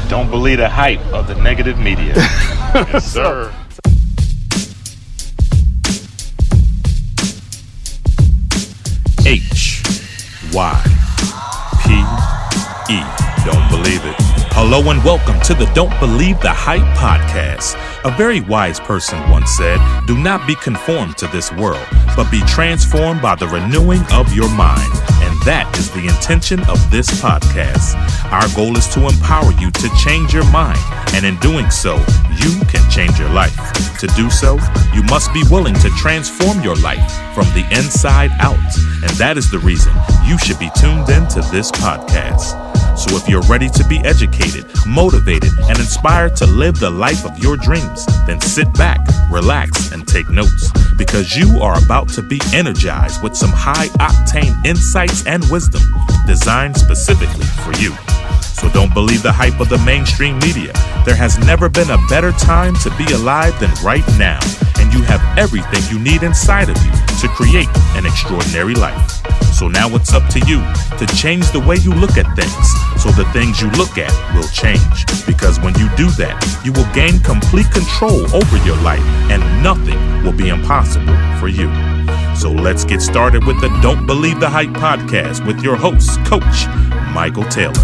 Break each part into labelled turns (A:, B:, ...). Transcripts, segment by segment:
A: Don't believe the hype of the negative media. Yes, sir.
B: HYPE. Don't believe it. Hello and welcome to the Don't Believe the Hype podcast. A very wise person once said, "Do not be conformed to this world, but be transformed by the renewing of your mind." And that is the intention of this podcast. Our goal is to empower you to change your mind, and in doing so, you can change your life. To do so, you must be willing to transform your life from the inside out, and that is the reason you should be tuned in to this podcast. So if you're ready to be educated, motivated, and inspired to live the life of your dreams, then sit back, relax, and take notes, because you are about to be energized with some high-octane insights and wisdom designed specifically for you. So don't believe the hype of the mainstream media. There has never been a better time to be alive than right now, and you have everything you need inside of you to create an extraordinary life. So now it's up to you to change the way you look at things, so the things you look at will change. Because when you do that, you will gain complete control over your life, and nothing will be impossible for you. So let's get started with the Don't Believe the Hype podcast with your host, Coach Michael Taylor.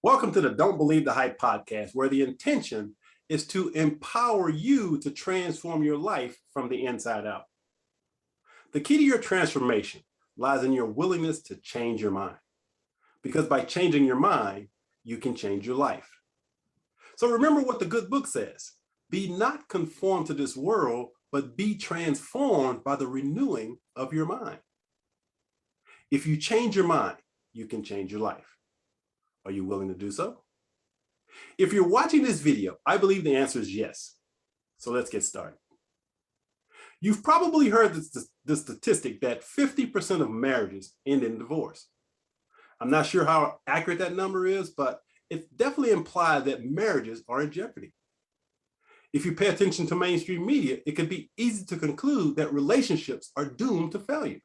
C: Welcome to the Don't Believe the Hype podcast, where the intention is to empower you to transform your life from the inside out. The key to your transformation lies in your willingness to change your mind, because by changing your mind, you can change your life. So remember what the good book says: be not conformed to this world, but be transformed by the renewing of your mind. If you change your mind, you can change your life. Are you willing to do so? If you're watching this video, I believe the answer is yes. So let's get started. You've probably heard the statistic that 50% of marriages end in divorce. I'm not sure how accurate that number is, but it definitely implies that marriages are in jeopardy. If you pay attention to mainstream media, it could be easy to conclude that relationships are doomed to failure,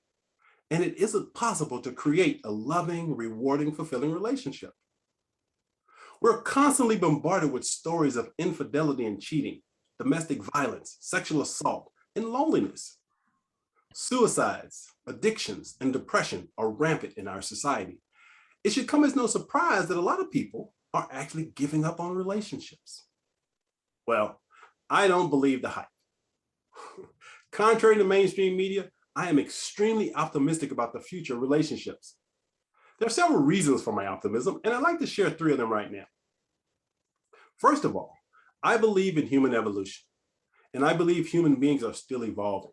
C: and it isn't possible to create a loving, rewarding, fulfilling relationship. We're constantly bombarded with stories of infidelity and cheating, domestic violence, sexual assault, and loneliness. Suicides, addictions, and depression are rampant in our society. It should come as no surprise that a lot of people are actually giving up on relationships. Well, I don't believe the hype. Contrary to mainstream media, I am extremely optimistic about the future of relationships. There are several reasons for my optimism, and I'd like to share 3 of them right now. First of all, I believe in human evolution, and I believe human beings are still evolving.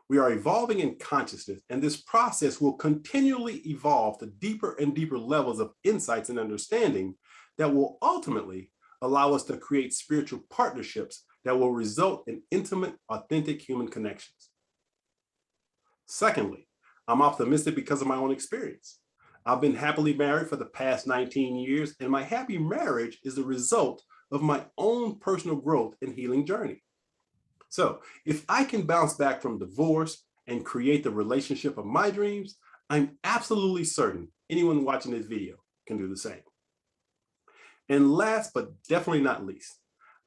C: We are evolving in consciousness, and this process will continually evolve to deeper and deeper levels of insights and understanding that will ultimately allow us to create spiritual partnerships that will result in intimate, authentic human connections. Secondly, I'm optimistic because of my own experience. I've been happily married for the past 19 years, and my happy marriage is the result of my own personal growth and healing journey. So if I can bounce back from divorce and create the relationship of my dreams, I'm absolutely certain anyone watching this video can do the same. And last but definitely not least,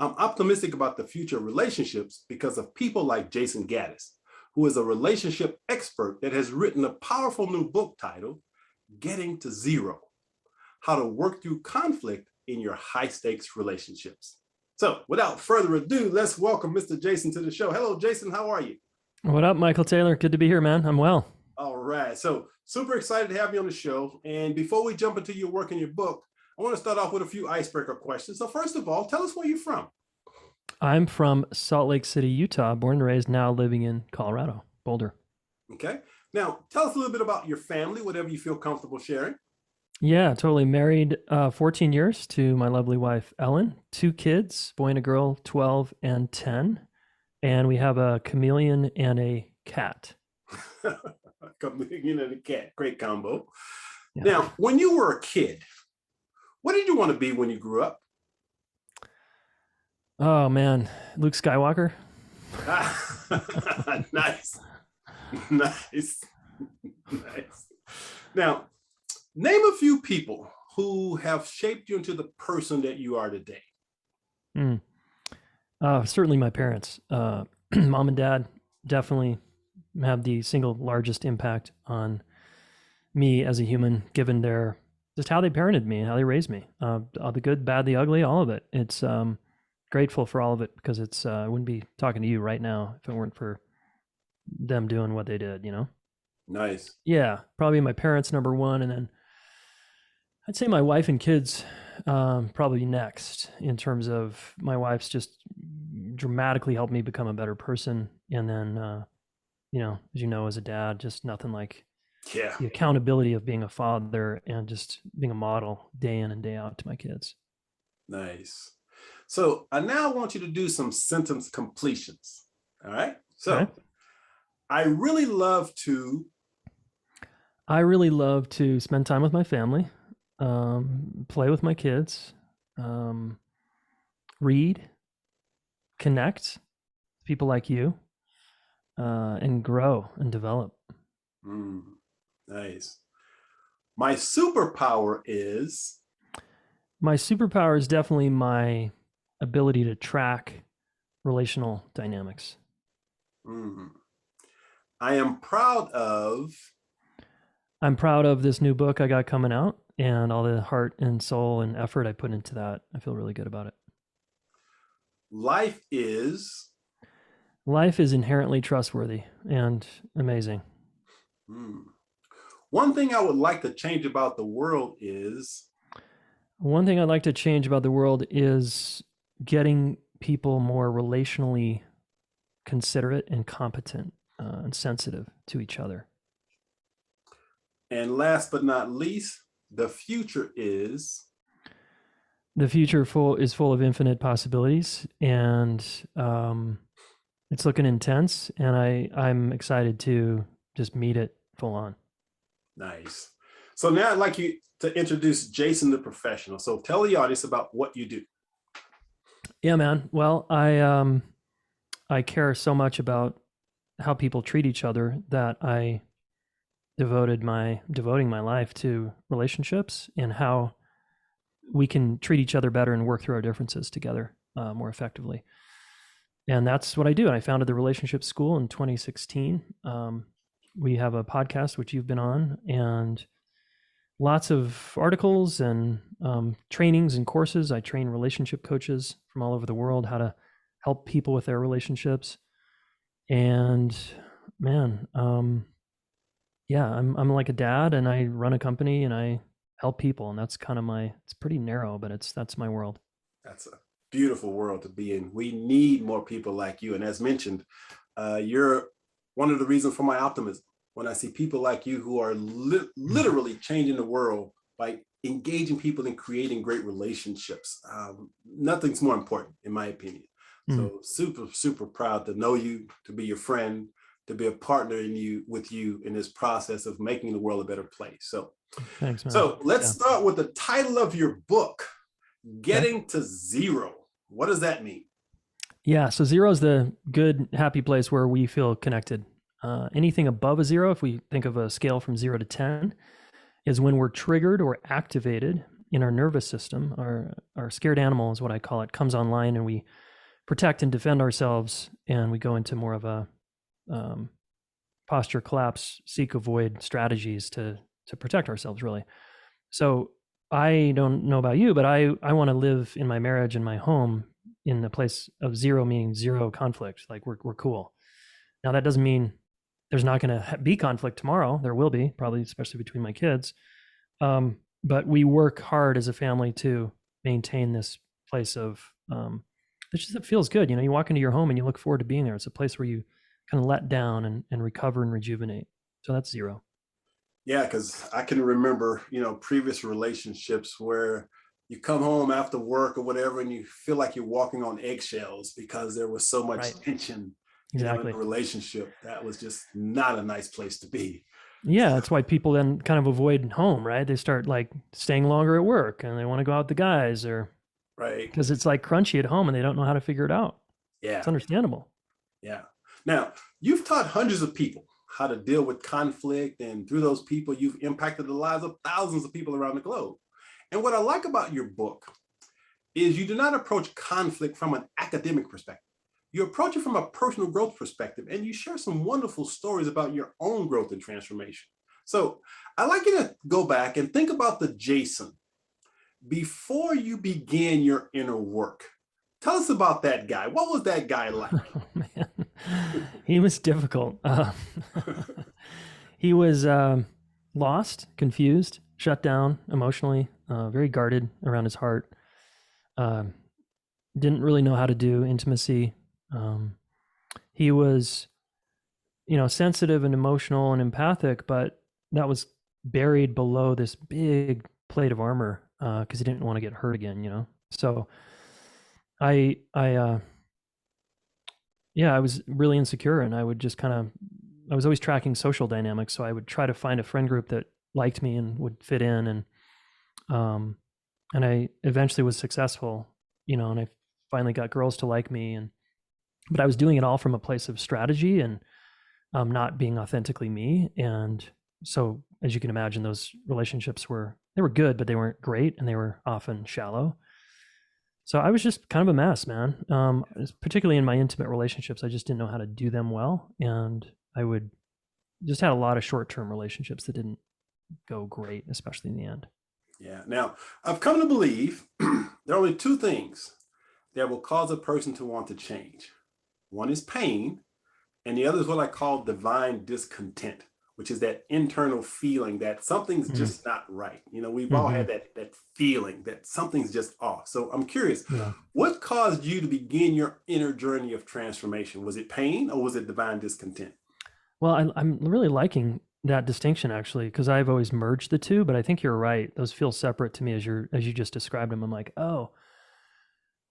C: I'm optimistic about the future of relationships because of people like Jason Gaddis, who is a relationship expert that has written a powerful new book titled Getting to Zero: How to Work Through Conflict in Your High-Stakes Relationships. So without further ado, let's welcome Mr. Jason to the show. Hello, Jason. How are you?
D: What up, Michael Taylor? Good to be here, man. I'm well.
C: All right. So super excited to have you on the show. And before we jump into your work in your book, I want to start off with a few icebreaker questions. So first of all, tell us where you're from.
D: I'm from Salt Lake City, Utah, born and raised, now living in Colorado, Boulder.
C: Okay. Now, tell us a little bit about your family, whatever you feel comfortable sharing.
D: Yeah, totally. Married 14 years to my lovely wife, Ellen. 2 kids, boy and a girl, 12 and 10. And we have a chameleon and a cat.
C: Chameleon and a cat, great combo.
D: Yeah.
C: Now, when you were a kid, what did you want to be when you grew up?
D: Oh, man. Luke Skywalker.
C: Nice. Nice. Nice. Now, name a few people who have shaped you into the person that you are today.
D: Certainly my parents. Mom and dad definitely have the single largest impact on me as a human, given their just how they parented me and how they raised me. All the good, bad, the ugly, all of it. It's grateful for all of it because it's I wouldn't be talking to you right now if it weren't for them doing what they did, you know?
C: Nice.
D: Yeah, probably my parents number one, and then I'd say my wife and kids probably next in terms of my wife's just dramatically helped me become a better person. And then, you know, as you know, as a dad, just nothing like
C: Yeah.
D: the accountability of being a father and just being a model day in and day out to my kids.
C: Nice. So I now want you to do some sentence completions. All right. So
D: Okay.
C: I really love to.
D: I really love to spend time with my family, play with my kids, read, connect, people like you, and grow and develop.
C: Nice. My superpower is.
D: My superpower is definitely my ability to track relational dynamics.
C: I am proud of.
D: I'm proud of this new book I got coming out and all the heart and soul and effort I put into that. I feel really good about it.
C: Life is.
D: Life is inherently trustworthy and amazing.
C: One thing I would like to change about the world is.
D: One thing I'd like to change about the world is getting people more relationally considerate and competent and sensitive to each other.
C: And last but not least, the future is.
D: The future is full of infinite possibilities, and it's looking intense, and I'm excited to just meet it full on.
C: Nice. So now I'd like you to introduce Jason the professional. So tell the audience about what you do.
D: Yeah, man. Well, I care so much about how people treat each other that I devoting my life to relationships and how we can treat each other better and work through our differences together more effectively. And that's what I do. I founded the Relationship School in 2016. We have a podcast, which you've been on, and lots of articles and trainings and courses. I train relationship coaches from all over the world how to help people with their relationships. And man, yeah, I'm like a dad, and I run a company, and I help people, and that's kind of it's pretty narrow, but that's my world.
C: That's a beautiful world to be in. We need more people like you. And as mentioned, you're one of the reasons for my optimism when I see people like you who are literally changing the world by engaging people and creating great relationships. Nothing's more important, in my opinion. So super, super proud to know you, to be your friend, to be a partner with you in this process of making the world a better place. So
D: thanks, man.
C: So let's start with the title of your book, Getting to Zero. What does that mean?
D: Yeah, so zero is the good, happy place where we feel connected. Anything above a zero, if we think of a scale from 0 to 10, is when we're triggered or activated in our nervous system. Our scared animal is what I call it, comes online, and we protect and defend ourselves, and we go into more of a posture, collapse, seek, avoid strategies to protect ourselves, really. So I don't know about you, but I want to live in my marriage and my home in a place of zero, meaning zero conflict. Like we're cool. Now that doesn't mean there's not going to be conflict tomorrow. There will be, probably, especially between my kids. But we work hard as a family to maintain this place of it feels good. You know, you walk into your home and you look forward to being there. It's a place where you kind of let down and recover and rejuvenate. So that's zero.
C: Yeah, because I can remember, previous relationships where you come home after work or whatever, and you feel like you're walking on eggshells because there was so much
D: Right.
C: tension, in
D: Exactly.
C: the relationship. That was just not a nice place to be.
D: Yeah, that's why people then kind of avoid home, right? They start like staying longer at work and they want to go out with the guys, or
C: Right.
D: because it's like crunchy at home and they don't know how to figure it out. It's
C: Yeah.
D: understandable.
C: Yeah. Now, you've taught hundreds of people how to deal with conflict, and through those people, you've impacted the lives of thousands of people around the globe. And what I like about your book is you do not approach conflict from an academic perspective. You approach it from a personal growth perspective, and you share some wonderful stories about your own growth and transformation. So I'd like you to go back and think about the Jason before you began your inner work. Tell us about that guy. What was that guy like?
D: Oh, man. He was difficult. He was lost, confused, shut down emotionally, very guarded around his heart. Didn't really know how to do intimacy. He was, sensitive and emotional and empathic, but that was buried below this big plate of armor because he didn't want to get hurt again. So I was really insecure, and I was always tracking social dynamics. So I would try to find a friend group that liked me and would fit in. And I eventually was successful, and I finally got girls to like me. But I was doing it all from a place of strategy and not being authentically me. And so, as you can imagine, those relationships were good, but they weren't great, and they were often shallow. So I was just kind of a mess, man. Particularly in my intimate relationships, I just didn't know how to do them well. And I would just had a lot of short-term relationships that didn't go great, especially in the end.
C: Yeah. Now, I've come to believe there are only two things that will cause a person to want to change. One is pain, and the other is what I call divine discontent, which is that internal feeling that something's just not right. We've all had that feeling that something's just off. So I'm curious, what caused you to begin your inner journey of transformation? Was it pain, or was it divine discontent?
D: Well, I'm really liking that distinction, actually, because I've always merged the two, but I think you're right. Those feel separate to me as you just described them. I'm like, oh,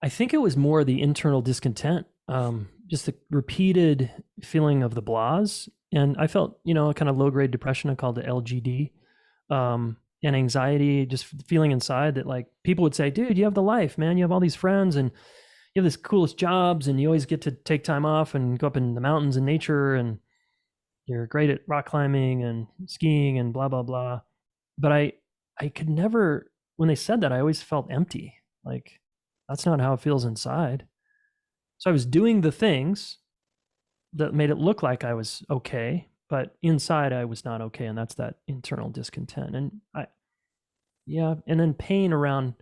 D: I think it was more the internal discontent, just the repeated feeling of the blahs. And I felt, a kind of low-grade depression. I called it LGD, and anxiety, just feeling inside that, like, people would say, dude, you have the life, man. You have all these friends, and you have this coolest jobs, and you always get to take time off and go up in the mountains and nature, and you're great at rock climbing and skiing and blah, blah, blah. But I could never, when they said that, I always felt empty. Like, that's not how it feels inside. So I was doing the things that made it look like I was okay, but inside I was not okay. And that's that internal discontent. And and then pain around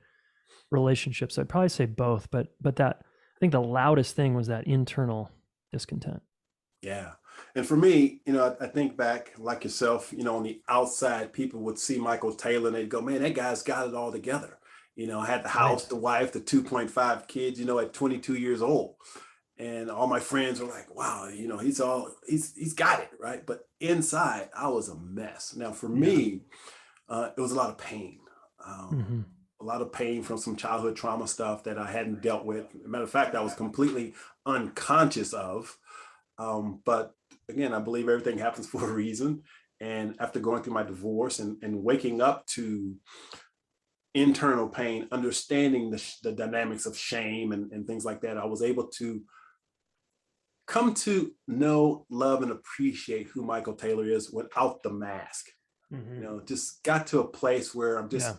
D: relationships. I'd probably say both, but that, I think the loudest thing was that internal discontent.
C: Yeah. And for me, I think back like yourself, on the outside, people would see Michael Taylor and they'd go, man, that guy's got it all together. I had the house, the wife, the 2.5 kids, at 22 years old. And all my friends were like, wow, he's got it, right? But inside, I was a mess. Now, for me, it was a lot of pain. A lot of pain from some childhood trauma stuff that I hadn't dealt with. As a matter of fact, I was completely unconscious of. But again, I believe everything happens for a reason. And after going through my divorce and waking up to internal pain, understanding the dynamics of shame and things like that, I was able to come to know, love, and appreciate who Michael Taylor is without the mask. Just got to a place where I'm just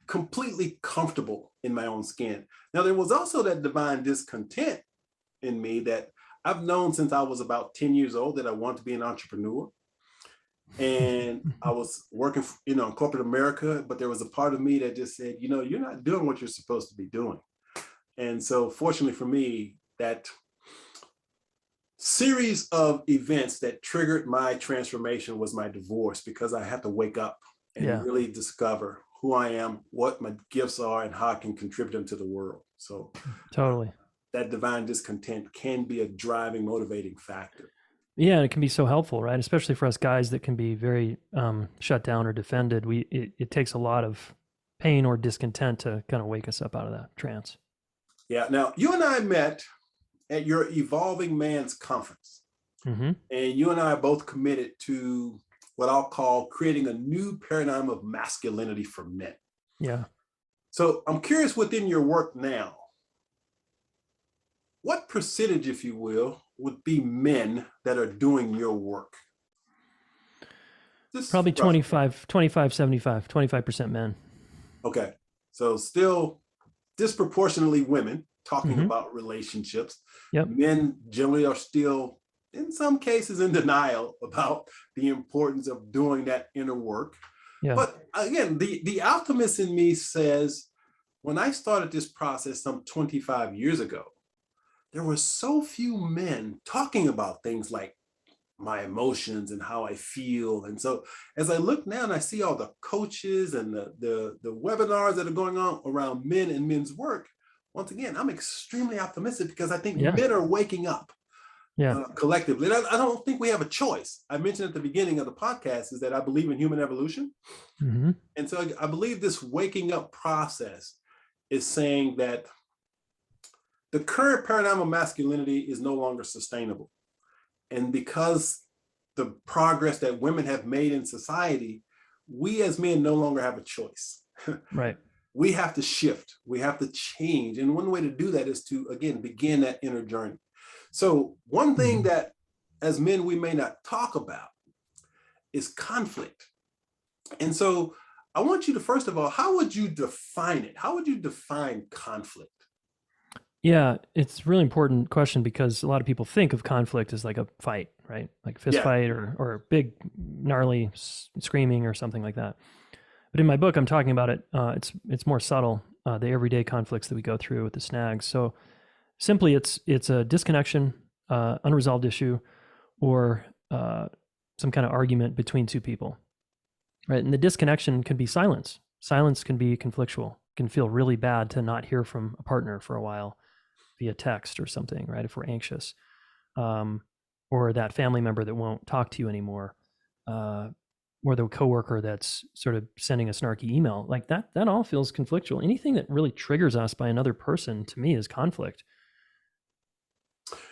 C: completely comfortable in my own skin. Now, there was also that divine discontent in me that I've known since I was about 10 years old that I wanted to be an entrepreneur. And I was working, in corporate America, but there was a part of me that just said, you're not doing what you're supposed to be doing. And so fortunately for me, that series of events that triggered my transformation was my divorce, because I had to wake up and really discover who I am, what my gifts are, and how I can contribute them to the world. So
D: totally.
C: That divine discontent can be a driving, motivating factor.
D: Yeah, and it can be so helpful, right? Especially for us guys that can be very shut down or defended. It takes a lot of pain or discontent to kind of wake us up out of that trance.
C: Yeah. Now, you and I met at your Evolving Man's Conference,
D: Mm-hmm.
C: and you and I are both committed to what I'll call creating a new paradigm of masculinity for men.
D: Yeah.
C: So I'm curious, within your work now, what percentage, if you will, would be men that are doing your work? Just
D: Probably
C: roughly.
D: 25, 75, 25% men.
C: Okay. So still disproportionately women talking
D: Mhm.
C: about relationships.
D: Yep.
C: Men generally are still, in some cases, in denial about the importance of doing that inner work.
D: Yeah.
C: But again, the alchemist in me says, when I started this process some 25 years ago, there were so few men talking about things like my emotions and how I feel. And so as I look now and I see all the coaches and the webinars that are going on around men and men's work, once again, I'm extremely optimistic because I think
D: Yeah.
C: men are waking up
D: Yeah.
C: collectively. And I don't think we have a choice. I mentioned at the beginning of the podcast is that I believe in human evolution.
D: Mm-hmm.
C: And so I believe this waking up process is saying that the current paradigm of masculinity is no longer sustainable. And because the progress that women have made in society, we as men no longer have a choice.
D: Right.
C: We have to shift. We have to change. And one way to do that is to, again, begin that inner journey. So one thing that as men we may not talk about is conflict. And so I want you to, first of all, how would you define it? How would you define conflict?
D: Yeah, it's a really important question because a lot of people think of conflict as like a fight, right? Like fist
C: Yeah.
D: fight or big gnarly screaming or something like that. But in my book, I'm talking about it. It's more subtle, the everyday conflicts that we go through with the snags. So simply, it's a disconnection, unresolved issue, or some kind of argument between two people, right? And the disconnection can be silence. Silence can be conflictual. It can feel really bad to not hear from a partner for a while via text or something, right? If we're anxious, or that family member that won't talk to you anymore, or the coworker that's sort of sending a snarky email, like that all feels conflictual. Anything that really triggers us by another person, to me, is conflict.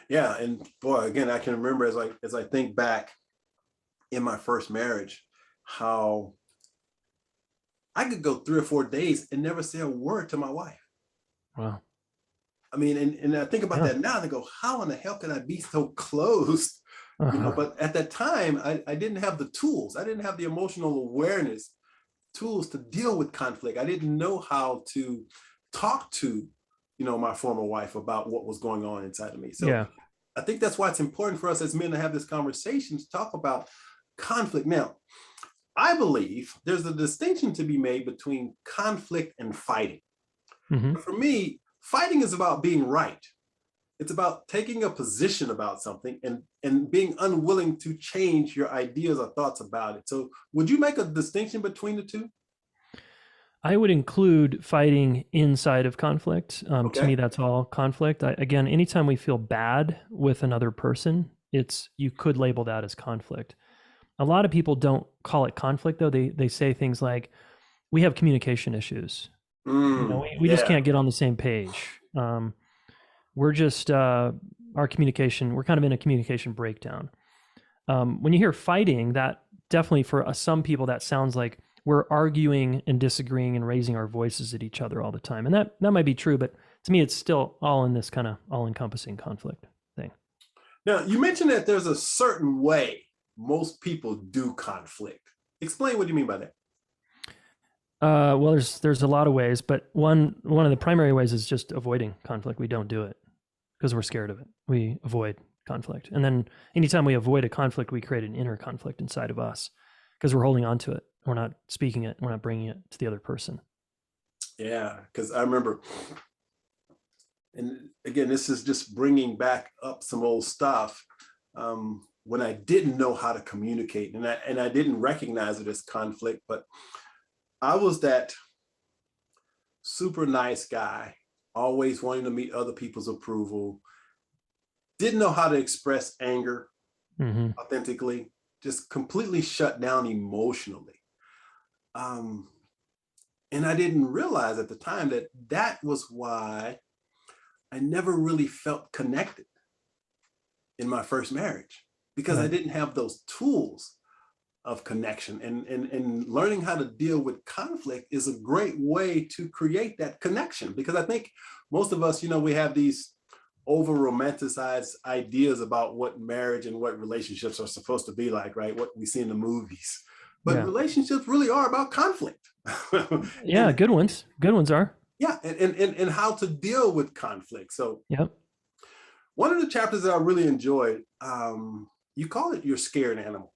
C: Yeah, and boy, again, I can remember as I think back in my first marriage, how I could go 3 or 4 days and never say a word to my wife.
D: Wow.
C: I mean, and I think about that now and I go, how in the hell can I be so close? You know, but at that time, I didn't have the tools. I didn't have the emotional awareness tools to deal with conflict. I didn't know how to talk to, my former wife about what was going on inside of me. So
D: Yeah.
C: I think that's why it's important for us as men to have this conversation, to talk about conflict. Now, I believe there's a distinction to be made between conflict and fighting.
D: Mhm.
C: For me, fighting is about being right. It's about taking a position about something and being unwilling to change your ideas or thoughts about it. So would you make a distinction between the two?
D: I would include fighting inside of conflict. To
C: Okay.
D: me, that's all conflict. Again, anytime we feel bad with another person, you could label that as conflict. A lot of people don't call it conflict, though. They say things like, "We have communication issues. We just
C: Yeah.
D: can't get on the same page. We're just our communication. We're kind of in a communication breakdown." When you hear fighting, that definitely for some people that sounds like we're arguing and disagreeing and raising our voices at each other all the time, and that might be true, but to me, it's still all in this kind of all-encompassing conflict thing.
C: Now, you mentioned that there's a certain way most people do conflict. Explain what you mean by that.
D: Well, there's a lot of ways, but one of the primary ways is just avoiding conflict. We don't do it because we're scared of it. We avoid conflict, and then anytime we avoid a conflict, we create an inner conflict inside of us because we're holding on to it. We're not speaking it. We're not bringing it to the other person.
C: Yeah, because I remember, and again, this is just bringing back up some old stuff. When I didn't know how to communicate, and I didn't recognize it as conflict, but I was that super nice guy, always wanting to meet other people's approval, didn't know how to express anger, authentically, just completely shut down emotionally. And I didn't realize at the time that that was why I never really felt connected in my first marriage, because I didn't have those tools of connection. And learning how to deal with conflict is a great way to create that connection, because I think most of us, we have these over romanticized ideas about what marriage and what relationships are supposed to be like, right? What we see in the movies. But relationships really are about conflict.
D: Yeah, good ones. Good ones are.
C: Yeah, and how to deal with conflict. So one of the chapters that I really enjoyed, you call it your scared animal.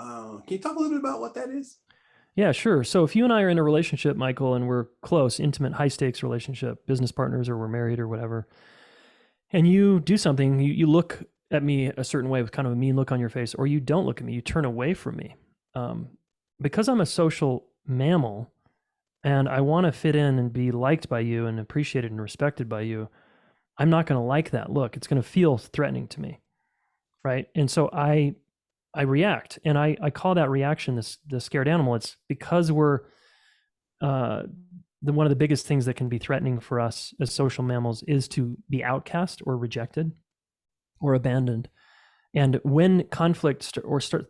C: Can you talk a little bit about what that is?
D: Yeah, sure. So if you and I are in a relationship, Michael, and we're close, intimate, high stakes relationship, business partners, or we're married or whatever, and you do something, you look at me a certain way with kind of a mean look on your face, or you don't look at me, you turn away from me. Because I'm a social mammal and I want to fit in and be liked by you and appreciated and respected by you, I'm not going to like that look. It's going to feel threatening to me, right? And so I react, and I call that reaction the scared animal. It's because we're one of the biggest things that can be threatening for us as social mammals is to be outcast or rejected or abandoned. And when conflict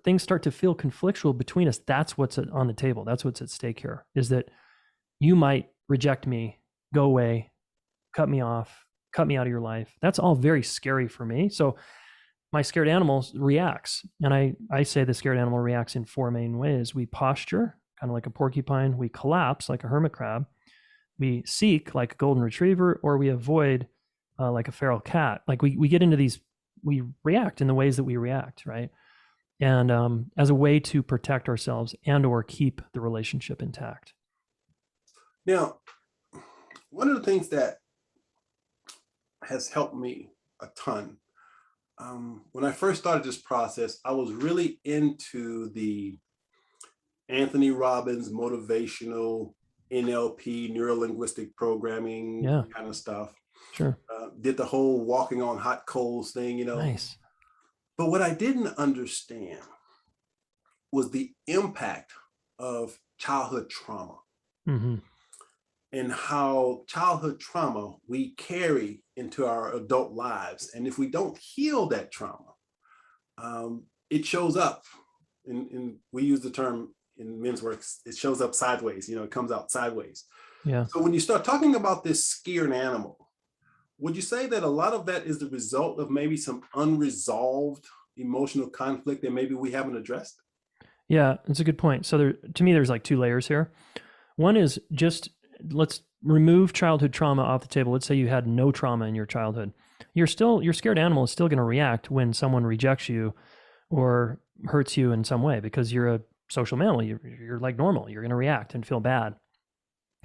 D: things start to feel conflictual between us, that's what's on the table. That's what's at stake here, is that you might reject me, go away, cut me off, cut me out of your life. That's all very scary for me. So my scared animal reacts. And I say the scared animal reacts in 4 main ways. We posture, kind of like a porcupine. We collapse like a hermit crab. We seek like a golden retriever, or we avoid like a feral cat. Like we get into these, we react in the ways that we react, right? And as a way to protect ourselves and or keep the relationship intact.
C: Now, one of the things that has helped me a ton, when I first started this process, I was really into the Anthony Robbins motivational NLP, neuro-linguistic programming kind of stuff.
D: Sure.
C: Did the whole walking on hot coals thing,
D: Nice.
C: But what I didn't understand was the impact of childhood trauma and how childhood trauma we carry into our adult lives. And if we don't heal that trauma, it shows up. And we use the term in men's works, it shows up sideways, it comes out sideways.
D: Yeah.
C: So when you start talking about this scared animal, would you say that a lot of that is the result of maybe some unresolved emotional conflict that maybe we haven't addressed?
D: Yeah, it's a good point. So to me, there's like 2 layers here. One is just, let's remove childhood trauma off the table. Let's say you had no trauma in your childhood. Your scared animal is still going to react when someone rejects you or hurts you in some way, because you're a social mammal. You're like normal. You're going to react and feel bad.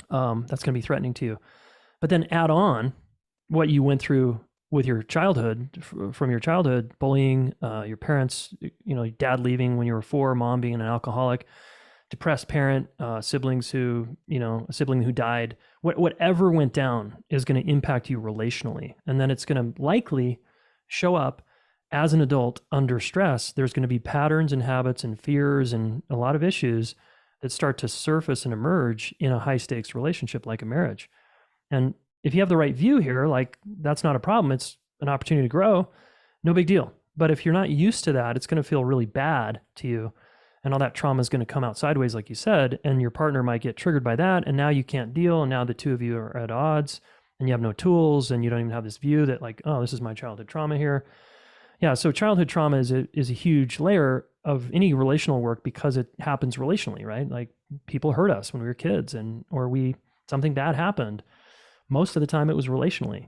D: That's going to be threatening to you. But then add on what you went through with your childhood, from your childhood, bullying, your parents, dad leaving when you were 4, mom being an alcoholic, depressed parent, siblings who, a sibling who died, whatever went down is going to impact you relationally. And then it's going to likely show up as an adult under stress. There's going to be patterns and habits and fears and a lot of issues that start to surface and emerge in a high stakes relationship like a marriage. And if you have the right view here, like, that's not a problem. It's an opportunity to grow. No big deal. But if you're not used to that, it's going to feel really bad to you. And all that trauma is going to come out sideways, like you said, and your partner might get triggered by that. And now you can't deal. And now the 2 of you are at odds and you have no tools, and you don't even have this view that like, oh, this is my childhood trauma here. Yeah. So childhood trauma is a huge layer of any relational work, because it happens relationally, right? Like, people hurt us when we were kids, or something bad happened. Most of the time it was relationally.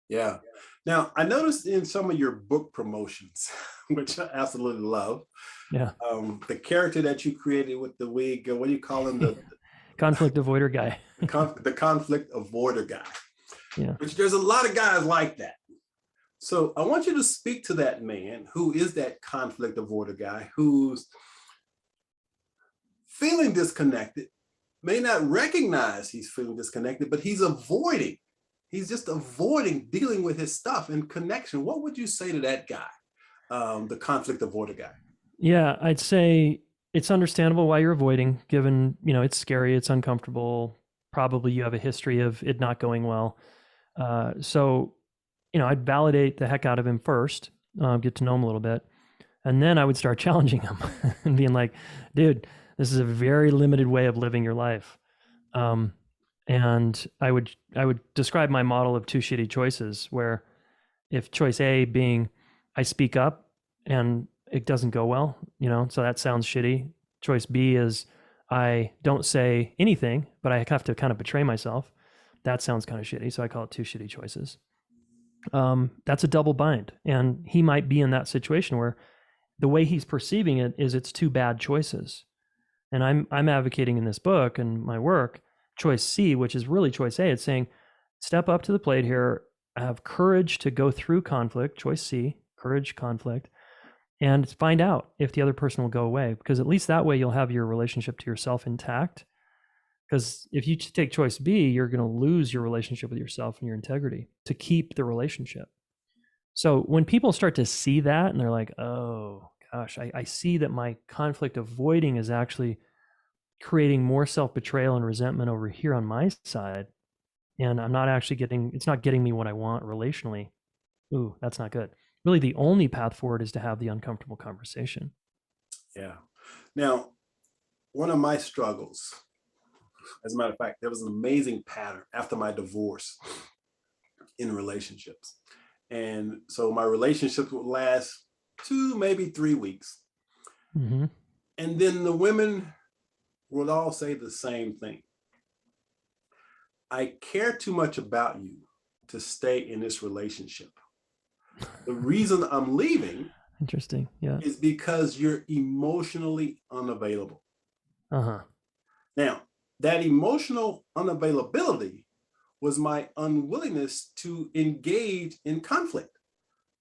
C: Yeah. Now, I noticed in some of your book promotions, which I absolutely love, the character that you created with the wig, what do you call him? The
D: conflict avoider guy.
C: the conflict avoider guy.
D: Yeah.
C: Which there's a lot of guys like that. So I want you to speak to that man who is that conflict avoider guy, who's feeling disconnected, may not recognize he's feeling disconnected, but he's avoiding. He's just avoiding dealing with his stuff and connection. What would you say to that guy? the conflict avoider guy?
D: Yeah, I'd say it's understandable why you're avoiding, given, it's scary, it's uncomfortable. Probably you have a history of it not going well. So, I'd validate the heck out of him first, get to know him a little bit. And then I would start challenging him and being like, dude, this is a very limited way of living your life. And I would describe my model of two shitty choices, where if choice A being I speak up and it doesn't go well, so that sounds shitty. Choice B is I don't say anything, but I have to kind of betray myself. That sounds kind of shitty. So I call it two shitty choices. That's a double bind. And he might be in that situation where the way he's perceiving it is it's two bad choices. And I'm advocating in this book and my work, choice C, which is really choice A. It's saying, step up to the plate here, have courage to go through conflict, choice C, courage, conflict, and find out if the other person will go away. Because at least that way you'll have your relationship to yourself intact. Because if you take choice B, you're going to lose your relationship with yourself and your integrity to keep the relationship. So when people start to see that and they're like, oh gosh, I see that my conflict avoiding is actually creating more self-betrayal and resentment over here on my side, and I'm not actually it's not getting me what I want relationally. Ooh, that's not good. Really, the only path forward is to have the uncomfortable conversation.
C: Yeah. Now, one of my struggles, as a matter of fact, there was an amazing pattern after my divorce in relationships. And so my relationships would last 2, maybe 3 weeks.
D: Mm-hmm.
C: And then the women would all say the same thing. I care too much about you to stay in this relationship. The reason I'm leaving
D: Interesting. Yeah.
C: is because you're emotionally unavailable.
D: Uh-huh.
C: Now, that emotional unavailability was my unwillingness to engage in conflict.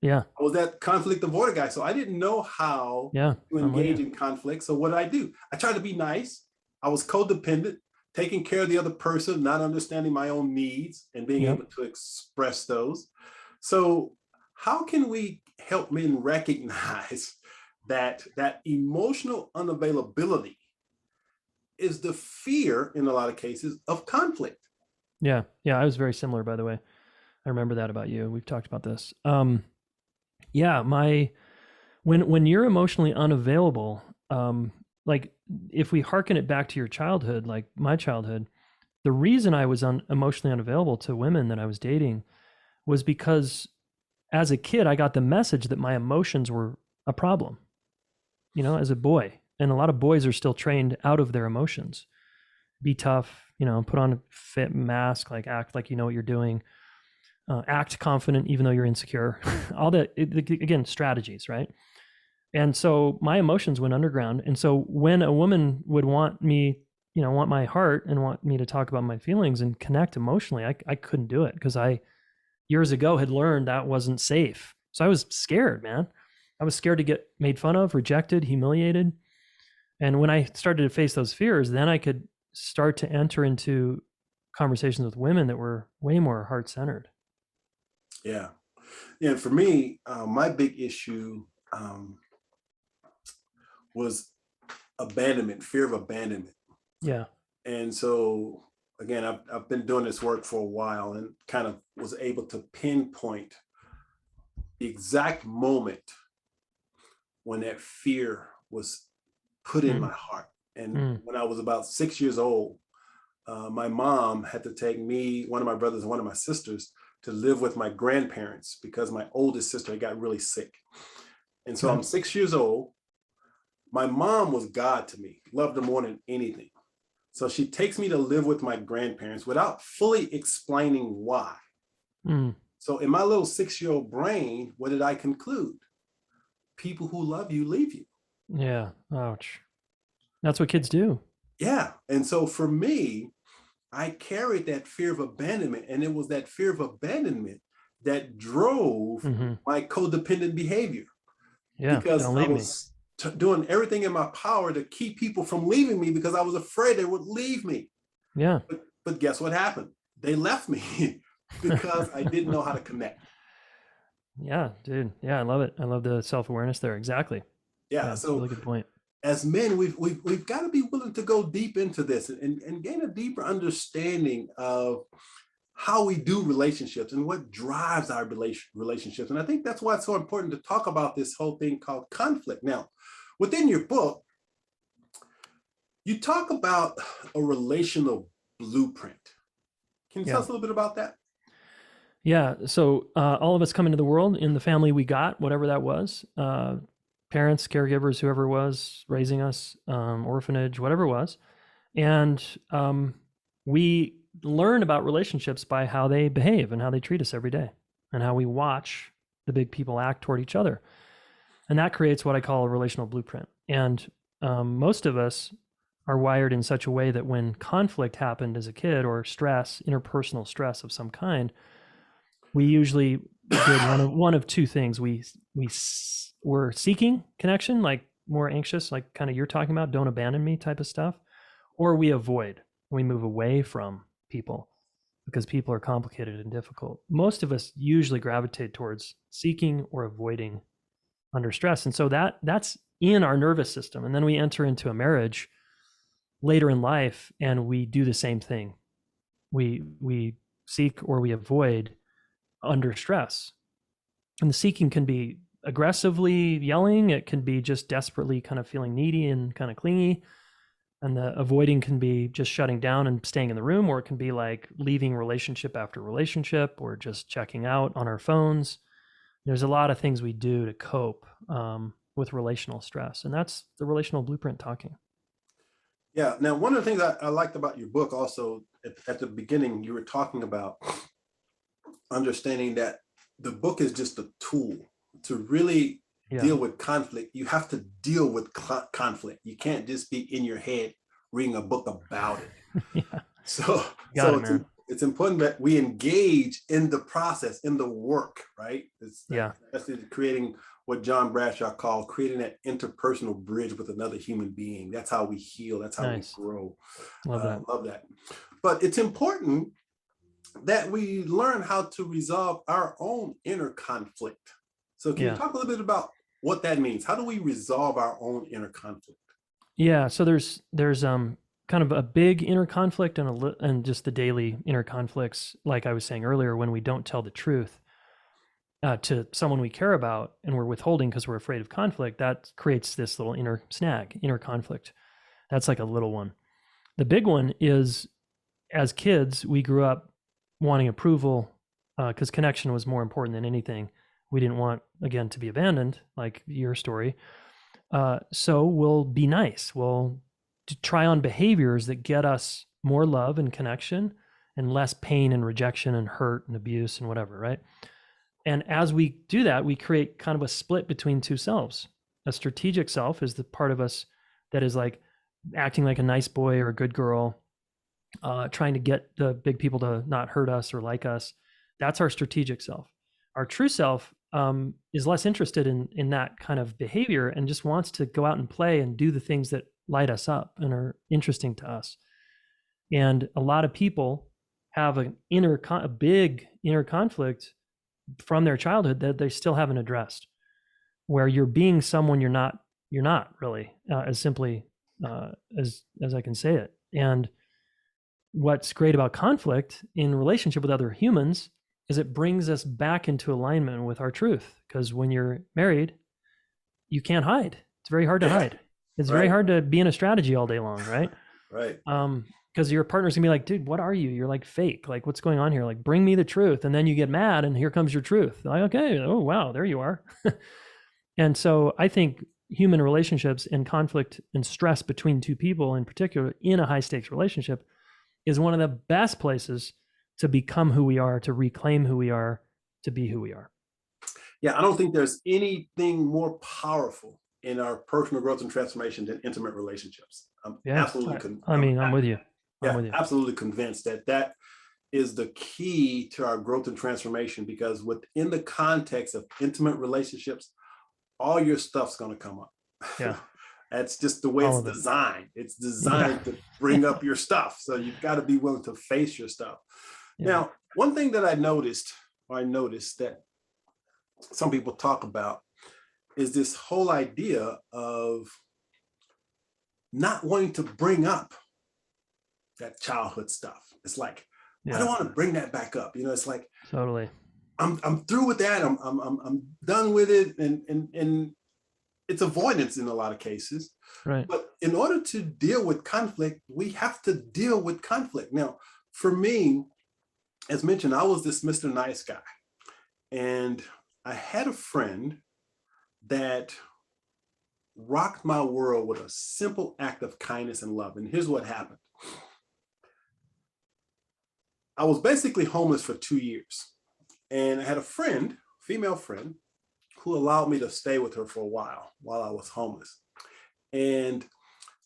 D: Yeah.
C: I was that conflict avoider guy, so I didn't know how to engage in conflict. So what did I do? I tried to be nice. I was codependent, taking care of the other person, not understanding my own needs and being able to express those. So how can we help men recognize that emotional unavailability is the fear, in a lot of cases, of conflict?
D: Yeah. Yeah. I was very similar, by the way. I remember that about you. We've talked about this. Yeah. When you're emotionally unavailable, like if we hearken it back to your childhood, like my childhood, the reason I was emotionally unavailable to women that I was dating was because as a kid, I got the message that my emotions were a problem, as a boy. And a lot of boys are still trained out of their emotions. Be tough, put on a fit mask, like act like you know what you're doing, act confident even though you're insecure. All that, again, strategies, right? And so my emotions went underground. And so when a woman would want me, want my heart and want me to talk about my feelings and connect emotionally, I couldn't do it because I years ago had learned that wasn't safe. So I was scared, man. I was scared to get made fun of, rejected, humiliated. And when I started to face those fears, then I could start to enter into conversations with women that were way more heart-centered.
C: Yeah. Yeah. For me, my big issue was abandonment, fear of abandonment.
D: Yeah.
C: And so, again, I've been doing this work for a while and kind of was able to pinpoint the exact moment when that fear was put in my heart. And when I was about 6 years old, my mom had to take me, one of my brothers and one of my sisters to live with my grandparents because my oldest sister got really sick. And so I'm 6 years old. My mom was God to me, loved her more than anything. So she takes me to live with my grandparents without fully explaining why. So in my little 6-year-old brain, what did I conclude? People who love you leave you.
D: Yeah. Ouch. That's what kids do.
C: Yeah. And so for me, I carried that fear of abandonment, and it was that fear of abandonment that drove my codependent behavior.
D: Yeah.
C: Because
D: Don't
C: I
D: leave
C: was doing everything in my power to keep people from leaving me because I was afraid they would leave me.
D: Yeah.
C: But guess what happened? They left me because I didn't know how to connect.
D: Yeah, dude. Yeah, I love it. I love the self-awareness there. Exactly.
C: Yeah.
D: Yeah,
C: So
D: really good point.
C: as men, we've got to be willing to go deep into this and gain a deeper understanding of how we do relationships and what drives our relationships. And I think that's why it's so important to talk about this whole thing called conflict. Now, within your book, you talk about a relational blueprint. Can you tell us a little bit about that?
D: Yeah. So all of us come into the world in the family we got, whatever that was, parents, caregivers, whoever it was raising us, orphanage, whatever it was. And we learn about relationships by how they behave and how they treat us every day and how we watch the big people act toward each other. And that creates what I call a relational blueprint. And most of us are wired in such a way that when conflict happened as a kid or stress, interpersonal stress of some kind, we usually did one of two things. We were seeking connection, like more anxious, like kind of you're talking about, don't abandon me type of stuff, or we avoid, we move away from people because people are complicated and difficult. Most of us usually gravitate towards seeking or avoiding under stress. And so that's in our nervous system. And then we enter into a marriage later in life and we do the same thing. We seek or we avoid under stress. And the seeking can be aggressively yelling. It can be just desperately kind of feeling needy and kind of clingy. And the avoiding can be just shutting down and staying in the room, or it can be like leaving relationship after relationship, or just checking out on our phones. There's a lot of things we do to cope with relational stress. And that's the relational blueprint talking.
C: Yeah. Now, one of the things I liked about your book also at the beginning, you were talking about understanding that the book is just a tool to really deal with conflict. You have to deal with conflict. You can't just be in your head reading a book about it. It's important that we engage in the process, in the work, right? That's creating what John Bradshaw called creating that interpersonal bridge with another human being. That's how we heal. That's how we grow. Love that. But it's important that we learn how to resolve our own inner conflict. So can you talk a little bit about what that means? How do we resolve our own inner conflict?
D: Yeah, so there's kind of a big inner conflict and just the daily inner conflicts, like I was saying earlier, when we don't tell the truth to someone we care about and we're withholding because we're afraid of conflict, that creates this little inner snag, inner conflict. That's like a little one. The big one is, as kids, we grew up wanting approval because connection was more important than anything. We didn't want, again, to be abandoned, like your story. So we'll be nice. We'll try on behaviors that get us more love and connection and less pain and rejection and hurt and abuse and whatever, right? And as we do that, we create kind of a split between two selves. A strategic self is the part of us that is like acting like a nice boy or a good girl, trying to get the big people to not hurt us or like us. That's our strategic self. Our true self is less interested in that kind of behavior and just wants to go out and play and do the things that light us up and are interesting to us. And a lot of people have a big inner conflict from their childhood that they still haven't addressed, where you're being someone you're not really, as simply as I can say it. And what's great about conflict in relationship with other humans is it brings us back into alignment with our truth. Because when you're married, you can't hide. It's very hard to hide. It's very hard to be in a strategy all day long, right?
C: Right.
D: Because your partner's gonna be like, dude, what are you? You're like fake. Like, what's going on here? Like, bring me the truth. And then you get mad and here comes your truth. Like, okay, oh, wow, there you are. And so I think human relationships and conflict and stress between two people in particular in a high stakes relationship is one of the best places to become who we are, to reclaim who we are, to be who we are.
C: Yeah, I don't think there's anything more powerful in our personal growth and transformation than intimate relationships. I'm absolutely
D: I'm with you.
C: Absolutely convinced that is the key to our growth and transformation, because within the context of intimate relationships, all your stuff's going to come up.
D: Yeah.
C: That's just the way it's designed. It's designed to bring up your stuff. So you've got to be willing to face your stuff. Yeah. Now, one thing that I noticed that some people talk about is this whole idea of not wanting to bring up that childhood stuff. It's like, I don't want to bring that back up. It's like,
D: Totally.
C: I'm through with that. I'm done with it. And it's avoidance in a lot of cases.
D: Right.
C: But in order to deal with conflict, we have to deal with conflict. Now, for me, as mentioned, I was this Mr. Nice Guy. And I had a friend that rocked my world with a simple act of kindness and love. And here's what happened. I was basically homeless for 2 years. And I had a friend, female friend, who allowed me to stay with her for a while I was homeless. And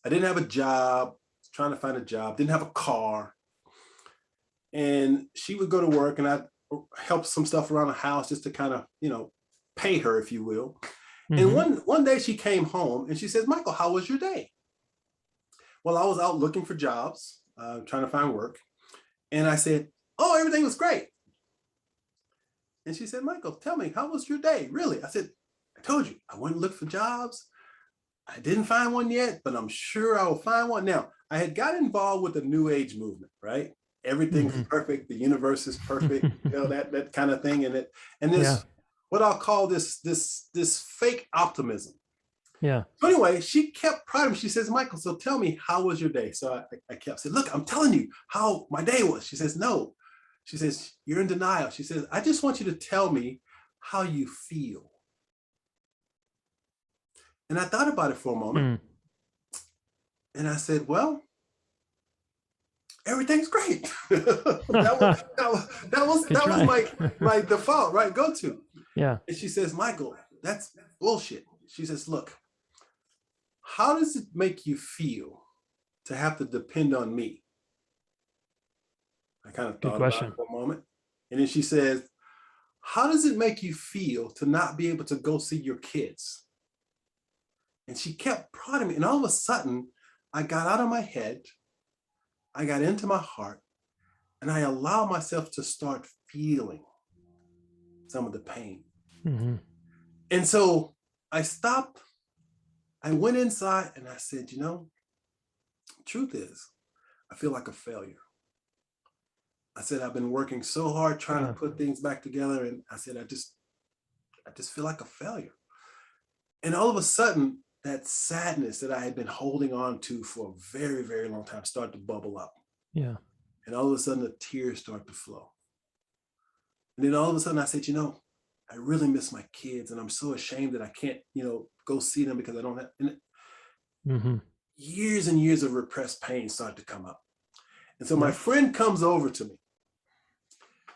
C: I didn't have a job, trying to find a job, didn't have a car. And she would go to work and I'd help some stuff around the house just to kind of, pay her, if you will.
D: Mm-hmm.
C: And one day she came home and she says, Michael, how was your day? Well, I was out looking for jobs, trying to find work. And I said, oh, everything was great. And she said, Michael, tell me, how was your day? Really? I said, I told you, I went and looked for jobs. I didn't find one yet, but I'm sure I will find one. Now, I had got involved with the New Age movement, right? Everything's perfect. The universe is perfect, that kind of thing. And this, what I'll call this fake optimism.
D: Yeah.
C: So anyway, she kept prodding me. She says, Michael, so tell me, how was your day? So I kept saying, look, I'm telling you how my day was. She says, no. She says, you're in denial. She says, I just want you to tell me how you feel. And I thought about it for a moment. And I said, well, everything's great. that was my default, right? Go to.
D: Yeah.
C: And she says, Michael, that's bullshit. She says, look, how does it make you feel to have to depend on me? I kind of thought about it for a moment. And then she says, how does it make you feel to not be able to go see your kids? And she kept prodding me. And all of a sudden, I got out of my head. I got into my heart. And I allowed myself to start feeling some of the pain.
D: Mm-hmm.
C: And so I stopped. I went inside and I said, truth is, I feel like a failure. I said, I've been working so hard trying to put things back together. And I said, I just feel like a failure. And all of a sudden, that sadness that I had been holding on to for a very, very long time started to bubble up.
D: Yeah.
C: And all of a sudden, the tears start to flow. And then all of a sudden, I said, I really miss my kids. And I'm so ashamed that I can't, go see them because I don't have. And years and years of repressed pain started to come up. And so my friend comes over to me.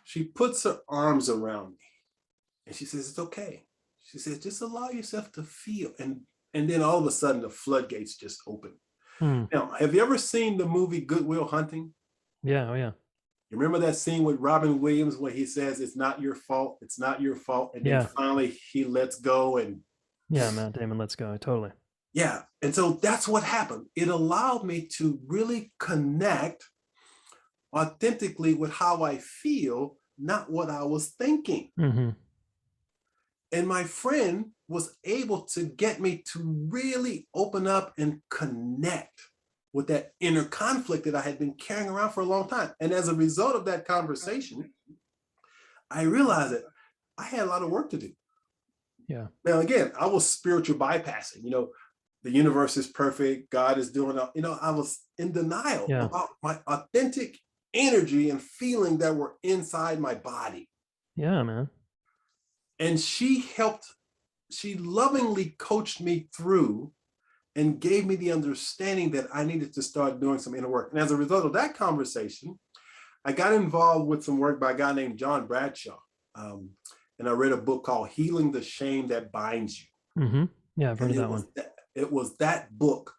C: She puts her arms around me and she says, it's okay. She says, just allow yourself to feel. And then all of a sudden the floodgates just open. Now, have you ever seen the movie Good Will Hunting?
D: Yeah. Oh yeah.
C: You remember that scene with Robin Williams where he says, it's not your fault. It's not your fault. And then finally he lets go and.
D: Yeah, Matt Damon, let's go. Totally.
C: Yeah. And so that's what happened. It allowed me to really connect authentically with how I feel, not what I was thinking. And my friend was able to get me to really open up and connect with that inner conflict that I had been carrying around for a long time. And as a result of that conversation, I realized that I had a lot of work to do.
D: Yeah.
C: Now, again, I was spiritual bypassing, the universe is perfect. God is doing, I was in denial about my authentic energy and feeling that were inside my body.
D: Yeah, man.
C: And she lovingly coached me through and gave me the understanding that I needed to start doing some inner work. And as a result of that conversation, I got involved with some work by a guy named John Bradshaw. And I read a book called Healing the Shame That Binds You.
D: Yeah, I've heard of that one.
C: It was that book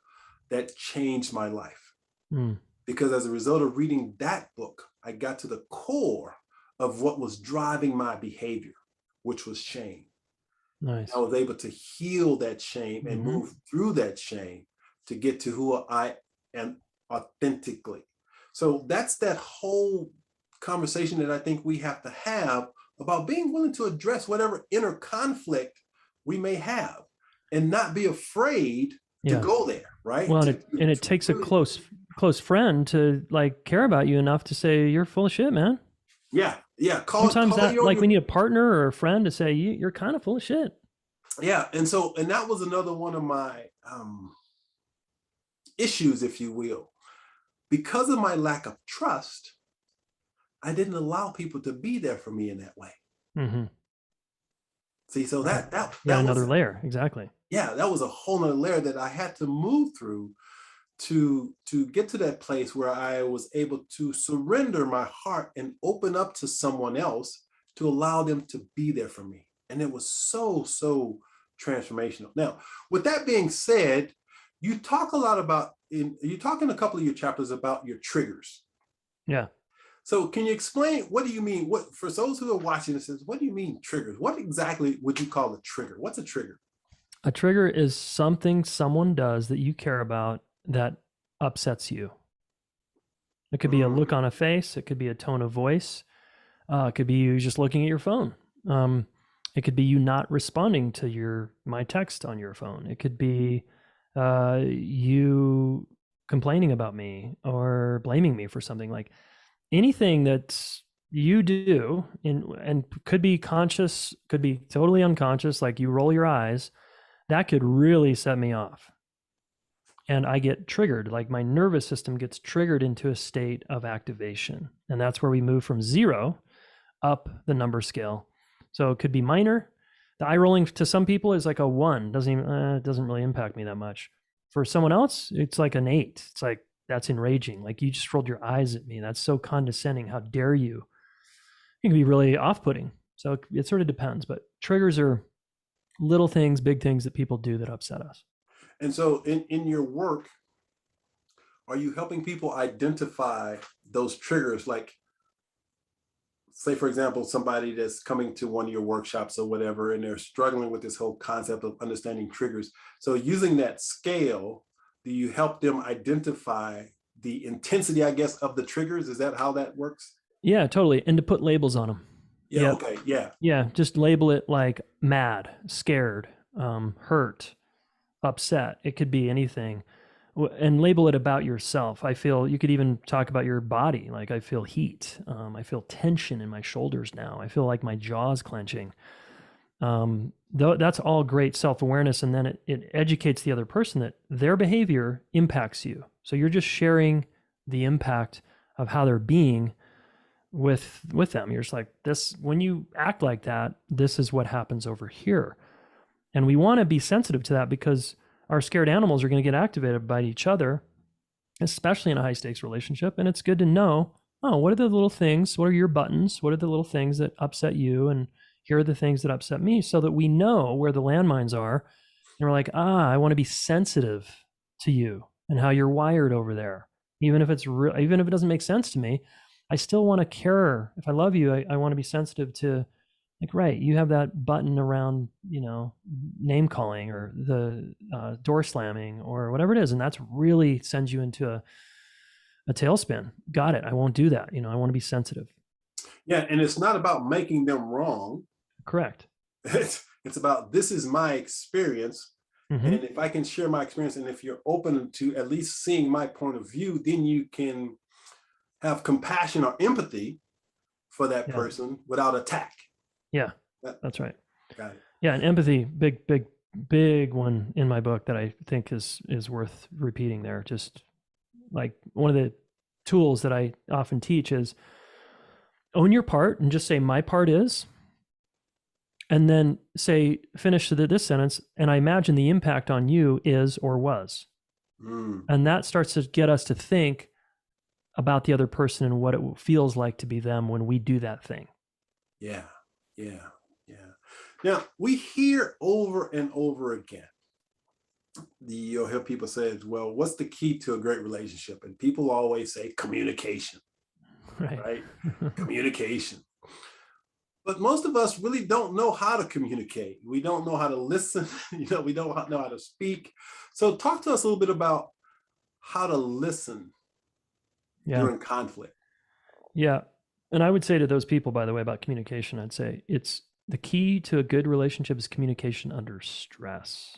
C: that changed my life. Because as a result of reading that book, I got to the core of what was driving my behavior, which was shame.
D: Nice.
C: I was able to heal that shame and move through that shame to get to who I am authentically. So that's that whole conversation that I think we have to have about being willing to address whatever inner conflict we may have and not be afraid to go there, right?
D: Well, and it takes a close friend to like care about you enough to say you're full of shit, man.
C: Yeah.
D: Sometimes that like we need a partner or a friend to say you're kind of full of shit.
C: Yeah. And that was another one of my issues, if you will. Because of my lack of trust, I didn't allow people to be there for me in that way.
D: Mm-hmm.
C: See, so that
D: another layer. Exactly.
C: Yeah, that was a whole nother layer that I had to move through to get to that place where I was able to surrender my heart and open up to someone else to allow them to be there for me. And it was so transformational. Now, with that being said, you talk a lot about, you talk in a couple of your chapters about your triggers.
D: Yeah.
C: So can you explain, what do you mean? What, for those who are watching this, what do you mean triggers? What exactly would you call a trigger? What's a trigger?
D: A trigger is something someone does that you care about that upsets you. It could be a look on a face. It could be a tone of voice. It could be you just looking at your phone. It could be you not responding to my text on your phone. It could be you complaining about me or blaming me for something. Like anything that you do and could be conscious, could be totally unconscious, like you roll your eyes, that could really set me off. And I get triggered, like my nervous system gets triggered into a state of activation. And that's where we move from 0 up the number scale. So it could be minor. The eye rolling to some people is like a 1, it doesn't really impact me that much. For someone else, it's like an 8. It's like, that's enraging. Like you just rolled your eyes at me. That's so condescending. How dare you? It can be really off-putting. So it sort of depends, but triggers are little things, big things that people do that upset us.
C: And so in your work, are you helping people identify those triggers? Like, say, for example, somebody that's coming to one of your workshops or whatever, and they're struggling with this whole concept of understanding triggers. So using that scale, do you help them identify the intensity, I guess, of the triggers? Is that how that works?
D: Yeah, totally. And to put labels on them.
C: Yeah.
D: Yep.
C: Okay. Yeah.
D: Yeah. Just label it like mad, scared, hurt, upset. It could be anything, and label it about yourself. I feel you could even talk about your body. Like I feel heat. I feel tension in my shoulders now. I feel like my jaw's clenching. That's all great self-awareness. And then it educates the other person that their behavior impacts you. So you're just sharing the impact of how they're being with them. You're just like, this, when you act like that, this is what happens over here. And we want to be sensitive to that because our scared animals are going to get activated by each other, especially in a high stakes relationship. And it's good to know, what are the little things? What are your buttons? What are the little things that upset you? And here are the things that upset me, so that we know where the landmines are. And we're like, I want to be sensitive to you and how you're wired over there. Even if it's even if it doesn't make sense to me, I still want to care. If I love you, I want to be sensitive to, like, right, you have that button around, name calling or the door slamming or whatever it is. And that's really sends you into a tailspin. Got it. I won't do that. I want to be sensitive.
C: Yeah. And it's not about making them wrong.
D: Correct.
C: It's about, this is my experience.
D: Mm-hmm.
C: And if I can share my experience, and if you're open to at least seeing my point of view, then you can have compassion or empathy for that person without attack.
D: Yeah, that's right.
C: Got it.
D: Yeah, and empathy, big one in my book that I think is worth repeating there. Just like one of the tools that I often teach is own your part and just say, my part is, and then say, finish this sentence, and I imagine the impact on you is or was. And that starts to get us to think about the other person and what it feels like to be them when we do that thing.
C: Yeah. Now, we hear over and over again, you'll hear people say, well, what's the key to a great relationship? And people always say communication, right? Communication. But most of us really don't know how to communicate. We don't know how to listen. We don't know how to speak. So talk to us a little bit about how to listen during conflict.
D: Yeah. And I would say to those people, by the way, about communication, I'd say it's the key to a good relationship is communication under stress.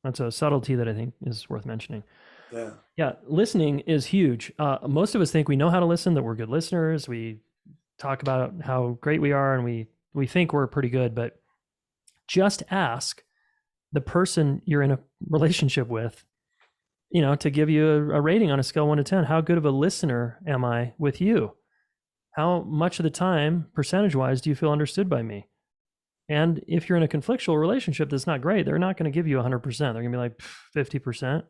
D: That's a subtlety that I think is worth mentioning.
C: Yeah.
D: Yeah. Listening is huge. Most of us think we know how to listen, that we're good listeners. We talk about how great we are and we think we're pretty good, but just ask the person you're in a relationship with, to give you a rating on a scale 1 to 10. How good of a listener am I with you? How much of the time, percentage-wise, do you feel understood by me? And if you're in a conflictual relationship that's not great, they're not going to give you 100%. They're going to be like 50%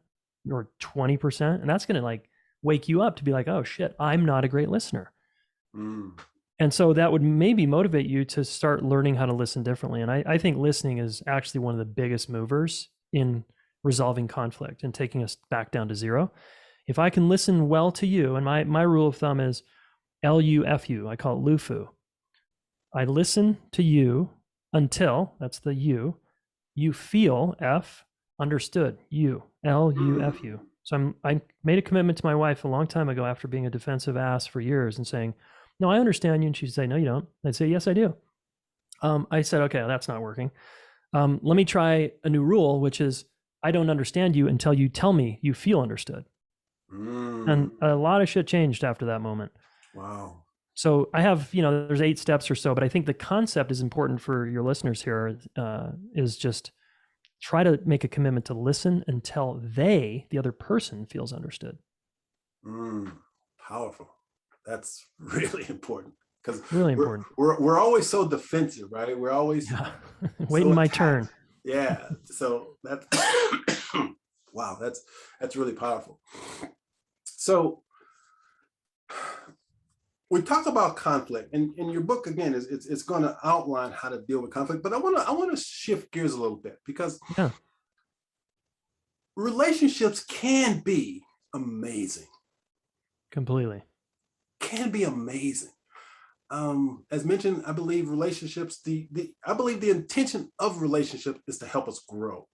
D: or 20%. And that's going to like wake you up to be like, oh shit, I'm not a great listener. And so that would maybe motivate you to start learning how to listen differently. And I think listening is actually one of the biggest movers in resolving conflict and taking us back down to zero. If I can listen well to you, and my rule of thumb is LUFU, I call it LUFU. I listen to you until, that's the you feel F, understood, you, LUFU. So I made a commitment to my wife a long time ago after being a defensive ass for years and saying, no, I understand you. And she'd say, no, you don't. I'd say, yes, I do. I said, okay, that's not working. Let me try a new rule, which is I don't understand you until you tell me you feel understood. And a lot of shit changed after that moment.
C: Wow.
D: So I have, there's 8 steps or so, but I think the concept is important for your listeners here, is just try to make a commitment to listen until the other person feels understood.
C: Powerful. That's really important, because
D: really important.
C: We're always so defensive, right? We're always
D: waiting
C: so
D: my
C: attacked.
D: turn.
C: Yeah. So that's wow. That's really powerful. So we talk about conflict, and in your book again it's going to outline how to deal with conflict. But I want to shift gears a little bit, because relationships can be amazing.
D: Completely.
C: Can be amazing. As mentioned, I believe relationships, I believe the intention of relationship is to help us grow.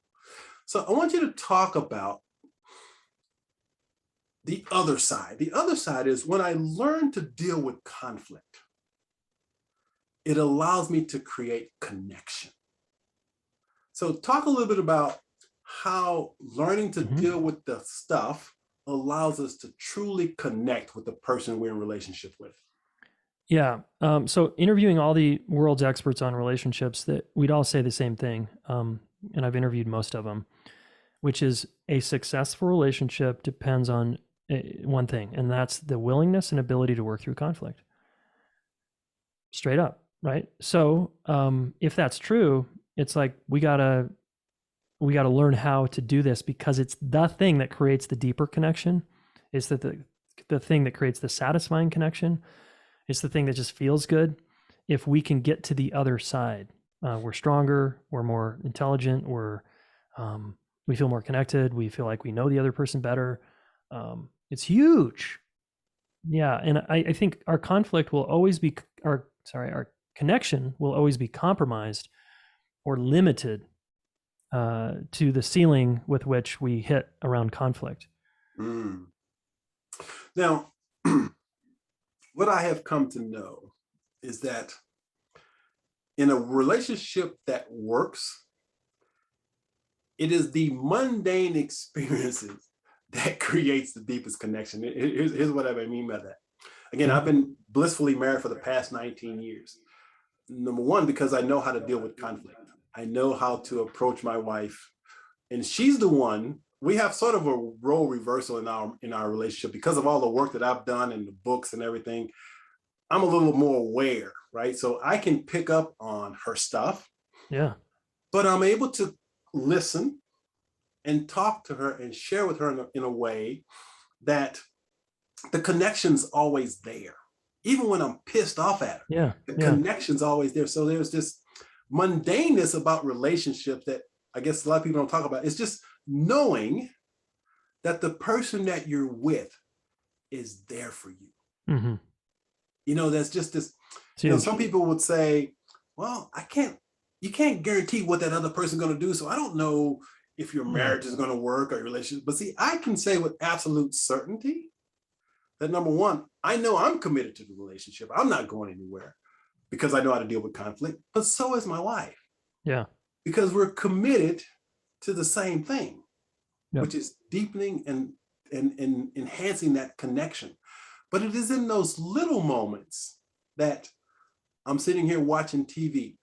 C: So I want you to talk about the other side. The other side is when I learn to deal with conflict, it allows me to create connection. So talk a little bit about how learning to deal with the stuff allows us to truly connect with the person we're in relationship with.
D: Yeah. So interviewing all the world's experts on relationships, that we'd all say the same thing. And I've interviewed most of them, which is a successful relationship depends on one thing, and that's the willingness and ability to work through conflict. Straight up, right? So if that's true, it's like we gotta learn how to do this, because it's the thing that creates the deeper connection. It's the thing that creates the satisfying connection. It's the thing that just feels good. If we can get to the other side, we're stronger, we're more intelligent, we feel more connected, we feel like we know the other person better. It's huge. Yeah. And I think our conflict will always be, our connection will always be compromised or limited to the ceiling with which we hit around conflict.
C: Now, what I have come to know is that in a relationship that works, it is the mundane experiences that creates the deepest connection. Here's what I mean by that. Again, I've been blissfully married for the past 19 years. Number one, because I know how to deal with conflict. I know how to approach my wife, and she's the one. We have sort of a role reversal in our relationship because of all the work that I've done and the books and everything. I'm a little more aware, right? So I can pick up on her stuff.
D: Yeah.
C: But I'm able to listen and talk to her and share with her in a way that the connection's always there. Even when I'm pissed off at her, the connection's always there. So there's this mundaneness about relationships that I guess a lot of people don't talk about. It's just knowing that the person that you're with is there for you.
D: Mm-hmm.
C: That's just this, some people would say, well, you can't guarantee what that other person's going to do. So I don't know if your marriage is going to work or your relationship. But see, I can say with absolute certainty that number one, I know I'm committed to the relationship. I'm not going anywhere because I know how to deal with conflict, but so is my wife.
D: Yeah.
C: Because we're committed to the same thing,
D: Yep.
C: which is deepening and enhancing that connection. But it is in those little moments that I'm sitting here watching TV.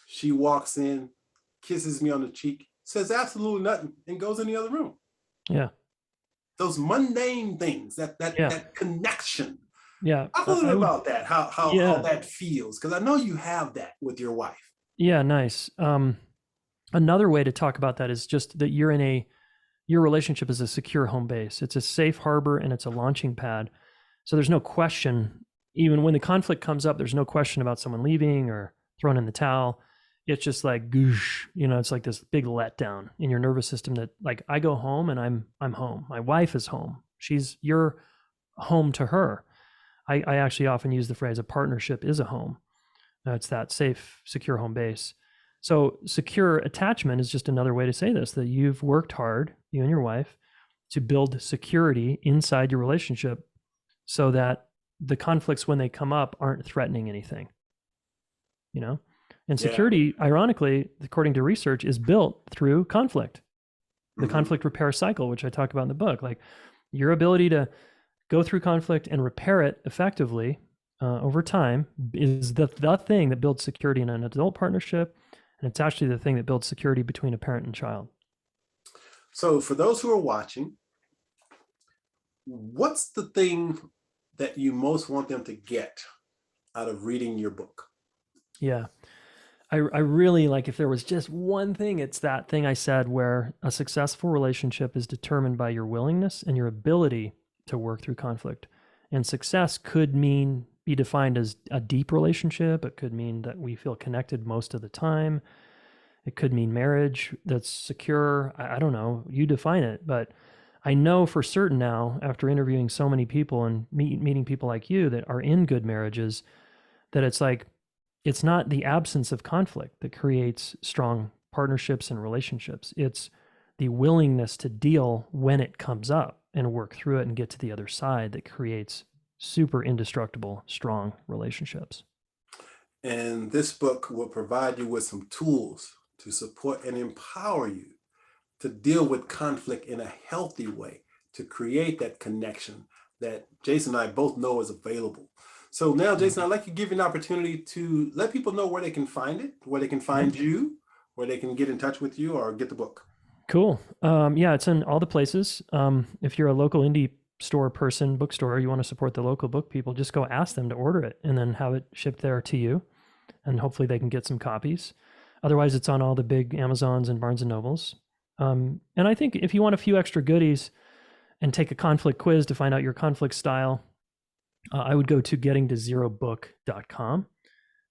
C: She walks in, kisses me on the cheek, says absolutely nothing, and goes in the other room.
D: Yeah.
C: Those mundane things, that connection.
D: Yeah.
C: Talk a little bit about that, how that feels, because I know you have that with your wife.
D: Yeah, nice. Another way to talk about that is just that your relationship is a secure home base. It's a safe harbor and it's a launching pad. So there's no question, even when the conflict comes up, there's no question about someone leaving or throwing in the towel. It's just like, goosh, it's like this big letdown in your nervous system that, like, I go home and I'm home. My wife is home. You're home to her. I actually often use the phrase, a partnership is a home. It's that safe, secure home base. So secure attachment is just another way to say this, that you've worked hard, you and your wife, to build security inside your relationship so that the conflicts, when they come up, aren't threatening anything. And security, ironically, according to research, is built through conflict. The conflict repair cycle, which I talk about in the book, like your ability to go through conflict and repair it effectively over time is the thing that builds security in an adult partnership. And it's actually the thing that builds security between a parent and child.
C: So for those who are watching, what's the thing that you most want them to get out of reading your book?
D: Yeah. I really, like, if there was just one thing, it's that thing I said, where a successful relationship is determined by your willingness and your ability to work through conflict. And success could be defined as a deep relationship. It could mean that we feel connected most of the time. It could mean marriage that's secure. I don't know, you define it. But I know for certain now, after interviewing so many people and meeting people like you that are in good marriages, that it's not the absence of conflict that creates strong partnerships and relationships. It's the willingness to deal when it comes up and work through it and get to the other side that creates super indestructible, strong relationships.
C: And this book will provide you with some tools to support and empower you to deal with conflict in a healthy way, to create that connection that Jason and I both know is available. So now, Jason, I'd like to give you an opportunity to let people know where they can find it, where they can find you, where they can get in touch with you or get the book.
D: Cool. Yeah, it's in all the places. If you're a local indie store person, bookstore, you want to support the local book people, just go ask them to order it and then have it shipped there to you. And hopefully they can get some copies. Otherwise, it's on all the big Amazons and Barnes and Nobles. And I think if you want a few extra goodies and take a conflict quiz to find out your conflict style, I would go to gettingtozerobook.com.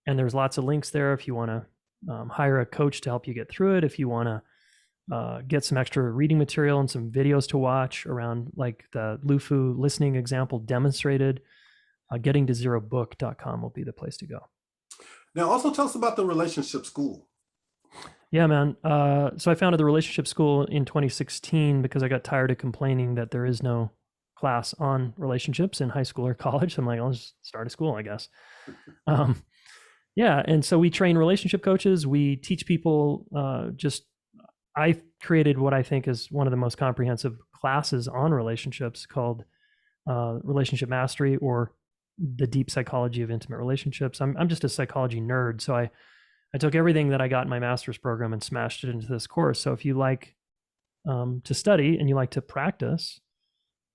D: And there's lots of links there if you want to hire a coach to help you get through it. If you want to get some extra reading material and some videos to watch around, like the LUFU listening example demonstrated, gettingtozerobook.com will be the place to go.
C: Now, also tell us about the Relationship School.
D: Yeah, man. So I founded the Relationship School in 2016 because I got tired of complaining that there is no class on relationships in high school or college. I'm like, I'll just start a school, I guess. Yeah. And so we train relationship coaches. We teach people I created what I think is one of the most comprehensive classes on relationships called Relationship Mastery, or the Deep Psychology of Intimate Relationships. I'm just a psychology nerd. So I took everything that I got in my master's program and smashed it into this course. So if you like to study and you like to practice,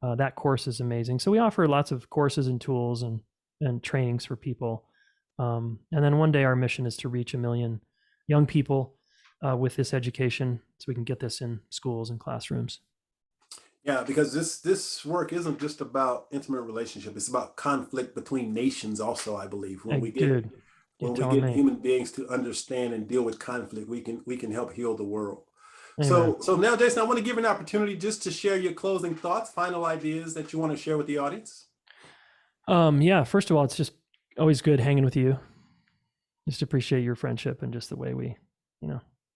D: that course is amazing. So we offer lots of courses and tools and trainings for people. And then one day our mission is to reach 1 million young people with this education, so we can get this in schools and classrooms.
C: Yeah, because this work isn't just about intimate relationship. It's about conflict between nations also, I believe. When we get human beings to understand and deal with conflict, we can help heal the world. Amen. So now, Jason, I want to give you an opportunity just to share your closing thoughts, final ideas that you want to share with the audience.
D: Yeah, first of all, it's just always good hanging with you. Just appreciate your friendship and just the way we,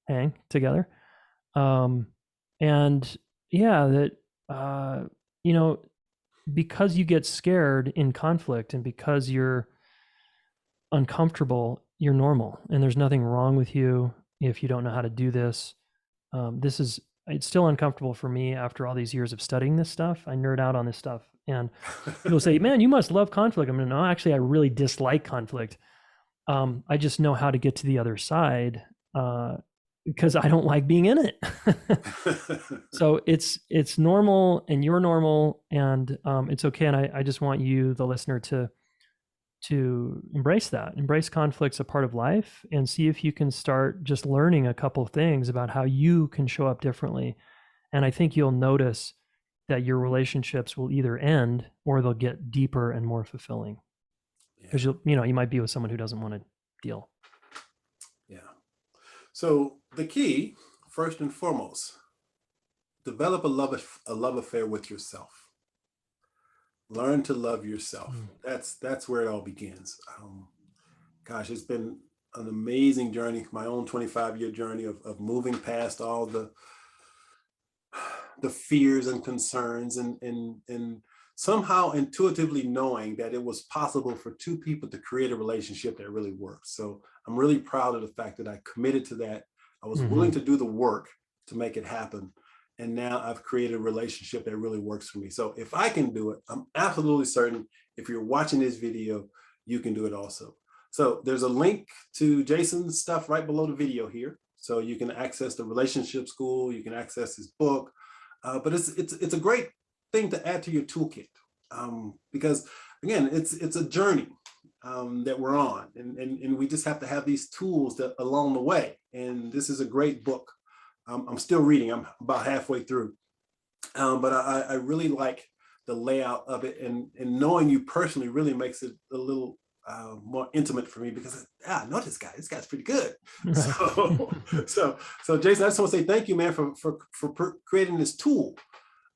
D: hang together. And yeah, that, because you get scared in conflict and because you're uncomfortable, you're normal, and there's nothing wrong with you if you don't know how to do this. It's still uncomfortable for me after all these years of studying this stuff. I nerd out on this stuff, and people say, man, you must love conflict. I'm like, no, actually, I really dislike conflict. I just know how to get to the other side because I don't like being in it. So it's normal, and you're normal, and it's okay. And I just want you, the listener, to embrace that. Embrace conflict's a part of life, and see if you can start just learning a couple of things about how you can show up differently. And I think you'll notice that your relationships will either end or they'll get deeper and more fulfilling. Because you might be with someone who doesn't want to deal.
C: Yeah. So the key, first and foremost, develop a love affair with yourself. Learn to love yourself. That's where it all begins. Gosh, it's been an amazing journey, my own 25-year journey of moving past all the fears and concerns and somehow intuitively knowing that it was possible for two people to create a relationship that really works. So I'm really proud of the fact that I committed to that. I was willing to do the work to make it happen. And now I've created a relationship that really works for me. So if I can do it, I'm absolutely certain if you're watching this video, you can do it also. So there's a link to Jason's stuff right below the video here. So you can access the Relationship School, you can access his book, but it's a great thing to add to your toolkit because again, it's a journey that we're on, and we just have to have these tools that along the way. And this is a great book. I'm still reading. I'm about halfway through, but I really like the layout of it, and knowing you personally really makes it a little more intimate for me because I know this guy. This guy's pretty good. So Jason, I just want to say thank you, man, for creating this tool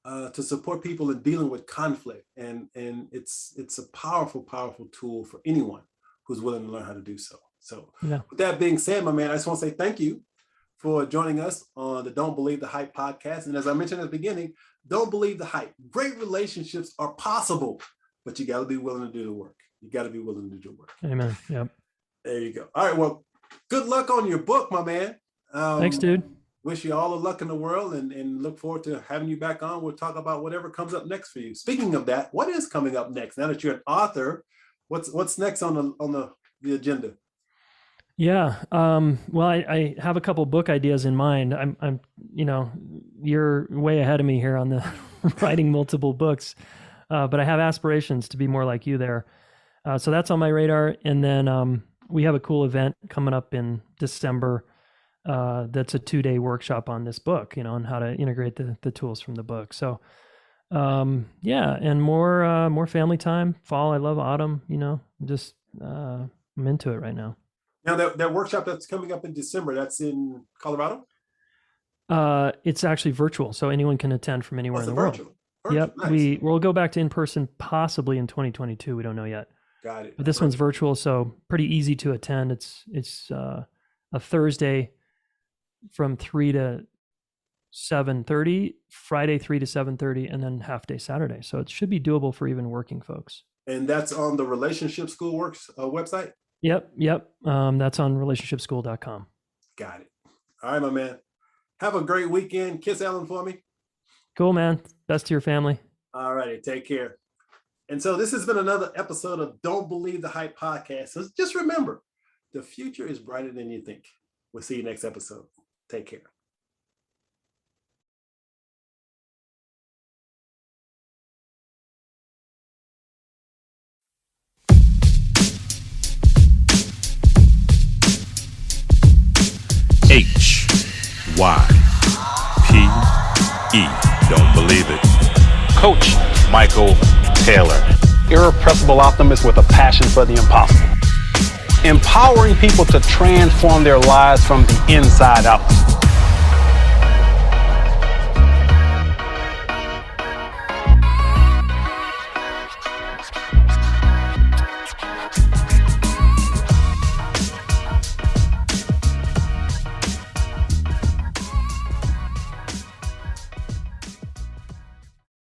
C: to support people in dealing with conflict, and it's a powerful tool for anyone who's willing to learn how to do so. So with that being said, my man, I just want to say thank you for joining us on the Don't Believe the Hype podcast. And as I mentioned at the beginning, don't believe the hype. Great relationships are possible, but you got to be willing to do the work. You got to be willing to do the work.
D: Amen. Yep.
C: There you go. All right. Well, good luck on your book, my man.
D: Thanks, dude.
C: Wish you all the luck in the world, and look forward to having you back on. We'll talk about whatever comes up next for you. Speaking of that, what is coming up next? Now that you're an author, what's next on the agenda?
D: Yeah. Well, I have a couple book ideas in mind. I'm, you're way ahead of me here on the writing multiple books, but I have aspirations to be more like you there. So that's on my radar. And then, we have a cool event coming up in December. That's a 2-day workshop on this book, on how to integrate the tools from the book. So, and more family time, fall. I love autumn, just, I'm into it right now.
C: Now that workshop that's coming up in December, that's in Colorado?
D: It's actually virtual, so anyone can attend from anywhere in the world.
C: Virtual.
D: Yep.
C: Nice.
D: We'll go back to in-person possibly in 2022. We don't know yet.
C: Got it.
D: But this one's virtual, so pretty easy to attend. It's a Thursday from 3 to 7:30, Friday 3 to 7:30, and then half day Saturday. So it should be doable for even working folks.
C: And that's on the Relationship School Works website?
D: Yep. That's on relationshipschool.com.
C: Got it. All right, my man. Have a great weekend. Kiss Ellen for me.
D: Cool, man. Best to your family.
C: All righty. Take care. And so this has been another episode of Don't Believe the Hype podcast. So just remember, the future is brighter than you think. We'll see you next episode. Take care.
B: HYPE. Don't believe it.
E: Coach Michael Taylor. Irrepressible optimist with a passion for the impossible. Empowering people to transform their lives from the inside out.